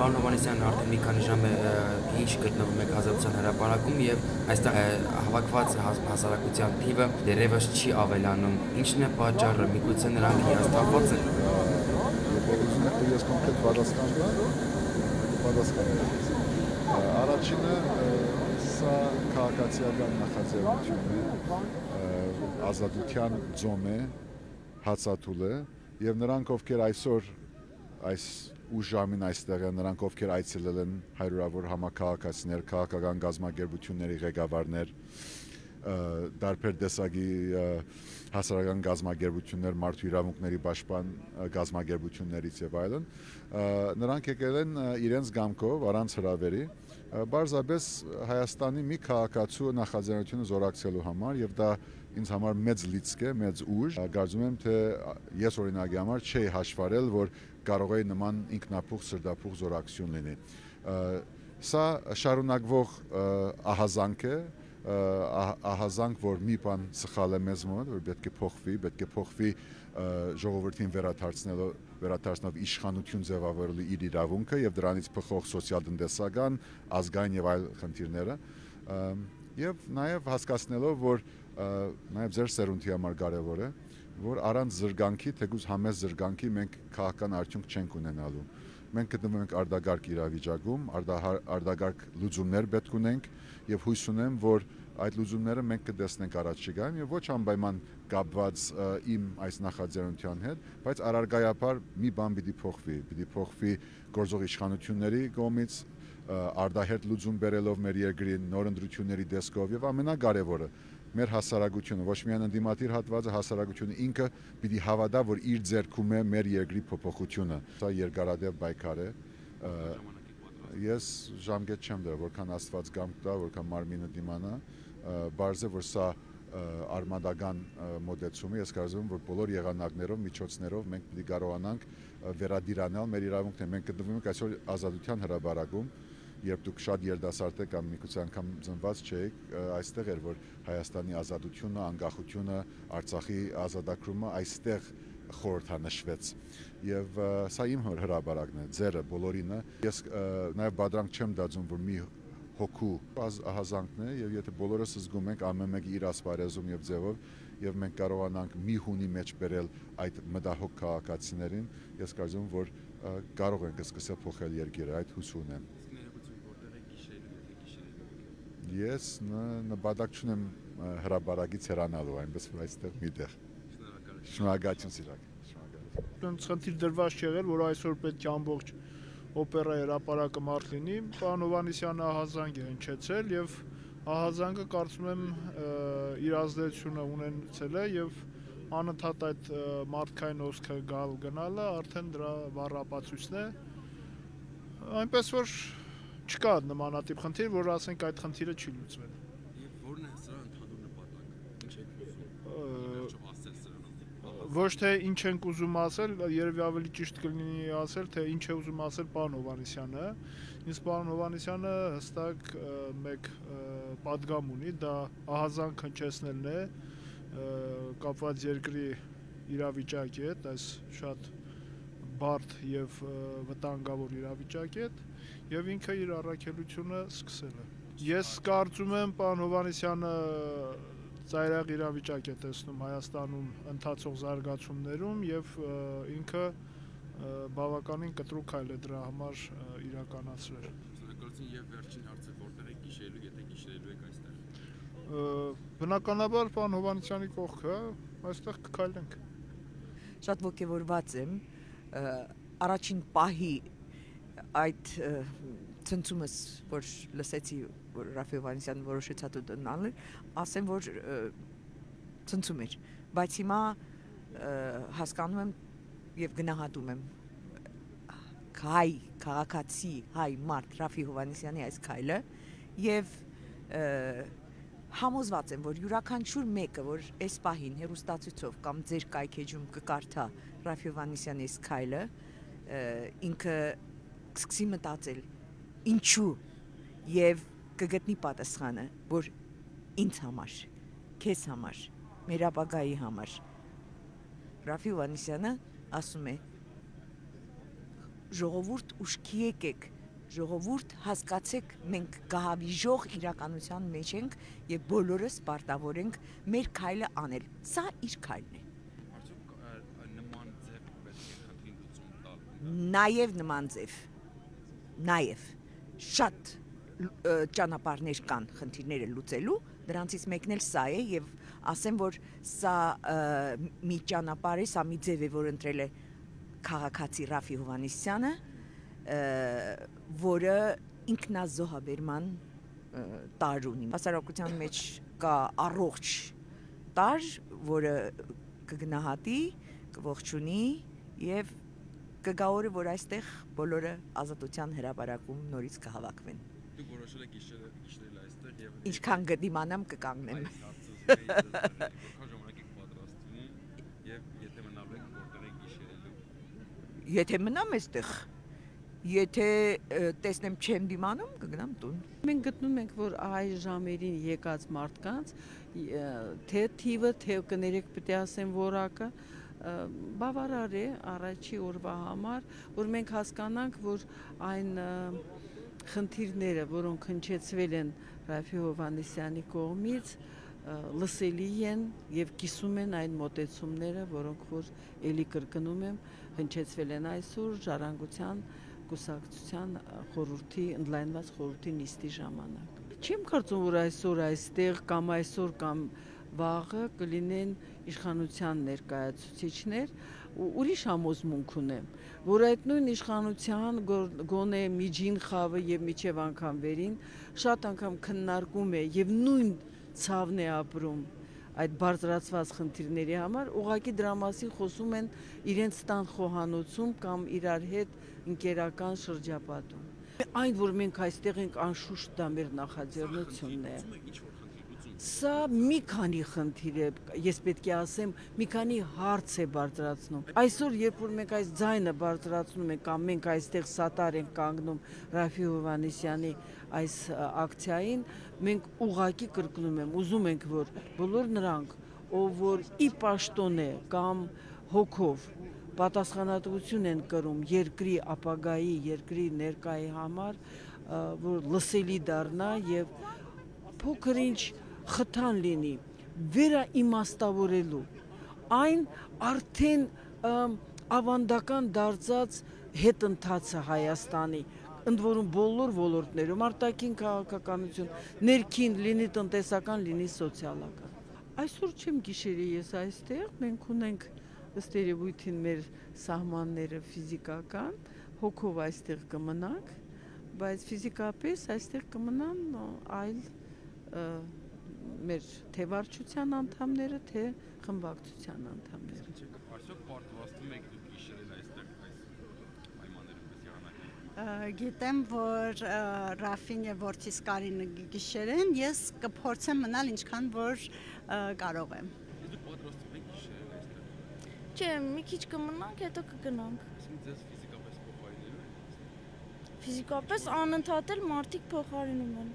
Պարոն Հովհաննիսյանն արդեն մի քանի ժամ է ինչ գտնվում եք Ազատության հրապարակում եւ այստեղ հավաքված հասարակության թիվը դեռևս չի ավելանում։ Ինչն է պատճառը, միգուցե նրանք հիասթափված են։ Ես կոնկրետ պատասխանեմ։ Առաջինը սա քաղաքացիական նախաձեռնություն է, ազատության ձոն է, հացաթուլ է եւ նրանք ովքեր այսօր այս ուշ ժամին այստեղ են, նրանք ովքեր այցելել են հարյուրավոր համակարգացիներ, քաղաքական գազམ་ագերբությունների ղեկավարներ, դարբեր տեսակի հասարակական գազམ་ագերբություններ, մարդու իրավունքների պաշտպան գազམ་ագերբություններից եւ այլն, նրանք եկել են իրենց գամքով առանց հրավերի, բարձրապես Հայաստանի մի քաղաքացու նախաձեռնությունը զորակցելու համար եւ դա ինձ համար մեծ լիցք է, մեծ ուժ, կարծում եմ թե ես օրինակի համար չէի հաշվարել, որ կարող է նման ինքնափուխ սրտափուխ զորակցություն լինի։ Սա շարունակվող ահազանգ է, ահազանգ, որ մի բան սխալ է մեզ մոտ, որ պետք է փոխվի ժողովրդին վերադարձնելով իշխանություն ձևավորելու իր իրավունքը եւ դրանից փոխող սոցիալ-տնտեսական, ազգային եւ այլ խնդիրները, եւ նաեւ հասկացնելով, որ նաեւ ձեր սերունդի համար կարեւոր է, որ առանց զրկանքի, թեկուզ համեստ զրկանքի մենք քաղաքական արդյունք չենք ունենալու։ Մենք գտնվում ենք արտագարգ իրավիճակում, արտագարգ լուծումներ պետք ունենք եւ հույս ունեմ, որ այդ լուծումները մենք կտեսնենք առաջիկայում եւ ոչ անպայման կապված իմ այս նախաձեռնության հետ, բայց առարգայաբար մի բան պիտի փոխվի գործող իշխանությունների կողմից, արդահերթ լուծում բերելով մեր երկրին նոր ընտրությունների տեսքով եւ ամենակարևորը մեր հասարակությունը, ոչ միայն ընդդիմադիր հատվածը, հասարակությունը ինքը պիտի հավատա, որ իր ձեռքում է մեր երկրի փոփոխությունը։ Սա երկարատև պայքար է։ Ես ժամկետ չեմ դրա, որքան Աստված գամք տա, որքան մարմինը դիմանա, բարձ է, որ սա արմատական մոտեցում է, ես կարծում եմ, որ բոլոր եղանակներով, միջոցներով մենք պիտի կարողանանք վերադիրանալ մեր իրավունքները։ Մենք գտնվում ենք այսօր Ազատության հրապարակում, երբ դուք շատ երիտասարդ եք կամ միգուցե անգամ ծնված չէիք, այստեղ էր, որ Հայաստանի ազատությունը, անկախությունը, Արցախի ազատագրումը այստեղ խորհրդանշվեց եւ սա իմ հրապարակն է, ձերը բոլորինը։ Ես նաեւ բادرանք չեմ դածում, որ մի հոգու ահազանգն է եւ եթե բոլորս զգում ենք ամեն մեկը իր ասպարեզում եւ ձևով եւ մենք կարողանանք մի հունի մեջ բերել այդ մտահոգ քաղաքացիներին, ես կարծում եմ, որ կարող ենք սկսել փոխել երկիրը, այդ հույս ունեմ։ Ես նպատակ չունեմ հրապարակից հեռանալու, այնպես որ այստեղ միտեղ։ Շնորհակալություն սիրակ։ Այնց խնդիր դրված չեղել, որ այսօր պետք է ամբողջ օպերայի հրապարակը մարդ լինի, պարոն Հովհաննիսյանը ահազանգ է հնչեցել եւ ահազանգը կարծում եմ իր ազդեցությունը ունեցել է եւ անընդհատ այդ մարդկային հոսքը գնալը արդեն դրա վառապացույցն է, այնպես որ չկա նմանատիպ խնդիր, որ ասենք այդ խնդիրը չի լուծվել։ Եվ ո՞րն է սրա ընդհանուր նպատակը։ Ինչ եք ուզում ասել սրանով։ Ոչ թե ինչ ենք ուզում ասել, երևի ավելի ճիշտ կլինի ասել, թե ինչ է ուզում ասել պարոն Հովհաննիսյանը։ Իսկ պարոն Հովհաննիսյանը հստակ մեկ պատգամ ունի, դա ահազանգ հնչեցնելն է, կապված երկրի իրավիճակի հետ, այս շատ բարդ եւ վտանգավոր իրավիճակի հետ, եւ ինքը իր առաքելությունը սկսել է։ Ես կարծում եմ, պարոն Հովհաննիսյանը ծայրահեղ իրավիճակ է տեսնում Հայաստանում ընթացող զարգացումներում եւ ինքը բավականին կտրուկ քայլ է դրա համար իրականացրել։ Շնորհակալություն եւ վերջին հարցը որտեղ եք գիշերելու, եթե գիշերելու եք այստեղ։ Բնականաբար պարոն Հովհաննիսյանի կողքը, այստեղ կքայլենք։ Շատ ողջավորված եմ առաջին պահի այդ ցնցումս, որ լսեցի, որ Ռաֆի Հովհաննիսյանը որոշեցած ունենալ, ասեմ, որ ցնցում էր, բայց հիմա հասկանում եմ եւ գնահատում եմ հայ քաղաքացի, հայ մարդ Ռաֆի Հովհաննիսյանի այս քայլը եւ համոզված եմ, որ յուրաքանչյուր մեկը, որ այս պահին հերոստացույցով կամ ձեր կայքեջում կկարդա Ռաֆի Հովհաննիսյանի այս քայլը, ինքը կսկսի մտածել ինչու եւ կգտնի պատասխանը, որ ինձ համար, քեզ համար, մեր ապագայի համար։ Ռաֆի Հովհաննիսյանը ասում է ժողովուրդ ուշքի եկեք ժողովուրդ հասկացեք մենք գահավիժող իրականության մեջ ենք եւ բոլորս պարտավոր ենք մեր քայլը անել։ Սա իր քայլն է։ Նաեւ նման ձև։ Նաեւ շատ ճանապարհներ կան խնդիրները լուծելու, դրանցից մեկն էլ սա է եւ ասեմ որ սա մի ճանապարհ է, սա մի ձև է, որ ընտրել է քաղաքացի Ռաֆի Հովհաննիսյանը, որը ինքնազոհաբերման տար ունի։ Հասարակության մեջ կա առողջ տար, որը կգնահատի, կողջունի եւ կգա օրը, որ այստեղ բոլորը ազատության հրապարակում նորից կհավաքվեն։ Դուք որոշել եք գիշերել այստեղ եւ ինչքան կդիմանամ կկանգնեմ։ Որքան ժամանակ եք պատրաստվում եւ եթե մնալ եք որտեղ եք գիշերելու։ Եթե մնամ այստեղ, եթե տեսնեմ չեմ դիմանում, կգնամ տուն։ Մենք գտնում ենք, որ այս ժամերին եկած մարդկանց թե թիվը, թե կներեք պետք է ասեմ որակը բավարար է առաջի օրվա համար, որ մենք հասկանանք, որ այն խնդիրները, որոնք հնչեցվել են Ռաֆի Հովհաննիսյանի կողմից, լսելի են եւ կիսում են այն մոտեցումները, որոնք որ էլի կրկնում եմ, հնչեցվել են այսօր ժառանգության կուսակցության խորհրդի ընդլայնված խորհրդի նիստի ժամանակ։ Չեմ կարծում, որ այսօր այստեղ կամ այսօր կամ վաղը կլինեն իշխանության ներկայացուցիչներ, ուրիշ համոզմունք ունեմ, որ այդ նույն իշխանության գոնե միջին խավը եւ միջև անգամ վերին շատ անգամ քննարկում է եւ նույն ցավն է ապրում այդ բարձրացված խնդիրների համար, ուղղակի դրա մասին խոսում են իրենց տան խոհանոցում կամ իրար հետ ընկերական շրջապատում։ Այն, որ մենք այստեղ ենք, անշուշտ դա մեր նախաձեռնությունն է։ Սա մի քանի խնդիր է, ես պետք է ասեմ, մի քանի հարց է բարձրացնում։ Այսօր, երբ որ մենք այս ձայնը բարձրացնում ենք, կամ մենք այստեղ սատար ենք կանգնում Ռաֆի Հովհաննիսյանի այս ակցիային, մենք ուղղակի կրկնում եմ, ուզում ենք, որ բոլոր նրանք, ով որ ի պաշտոն է կամ հոգով պատասխանատվություն են կրում երկրի ապագայի, երկրի ներկայի համար, որ լսելի դառնա եւ փոքր-ինչ խթան լինի, վերաիմաստավորելու այն արդեն ավանդական դարձած հետընթացը Հայաստանի, ընդ որում բոլոր ոլորտներում, արտաքին քաղաքականություն, ներքին, լինի տնտեսական, լինի սոցիալական։ Այսօր չեմ գիշերի ես այստեղ, մենք ունենք ըստ երևույթին մեր սահմանները ֆիզիկական, հոգով այստեղ կմնանք, բայց ֆիզիկապես այստեղ կմնան այլ մեր թե վարչության անդամները, թե խմբակցության անդամները։ Այսօր պարտվաստում եք դուք գիշերել այստեղ այս պայմաններում պես եղանակի։ Գիտեմ, որ Ռաֆին եւ որդիս Կարինը գիշերեն, ես կփորձեմ մնալ ինչքան որ կարող եմ։ Դուք պատրաստում եք գիշերել այստեղ։ Չէ, մի քիչ կմնանք, հետո կգնանք։ Այսինքն ձեզ ֆիզիկապես փոխարինելու եք։ Ֆիզիկապես անընդհատ էլ մարդիկ փոխարինում են։